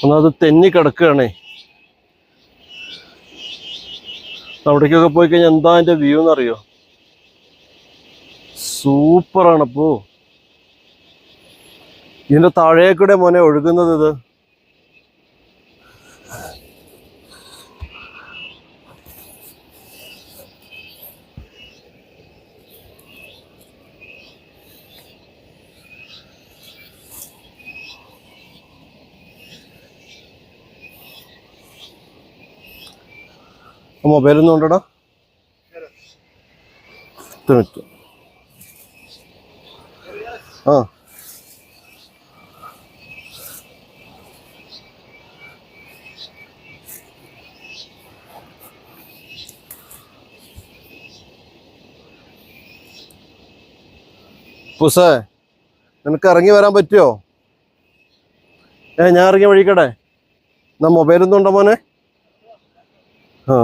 ഒന്നത് തെന്നി കിടക്കുകയാണേ. അവിടേക്കൊക്കെ പോയി കഴിഞ്ഞാൽ എന്താ അതിൻ്റെ വ്യൂ എന്നറിയോ? സൂപ്പറാണപ്പോ. ഇതിൻ്റെ താഴേക്കൂടെ മോനെ ഒഴുകുന്നത് ഇത്. മൊബൈലൊന്നും ഉണ്ടടാ. മിനിറ്റ്. ആ പുസേ, നിനക്ക് ഇറങ്ങി വരാൻ പറ്റുമോ? ഞാൻ ഇറങ്ങി വഴിക്കട്ടെ. എന്നാ മൊബൈലൊന്നും ഉണ്ടോ മോനെ? ആ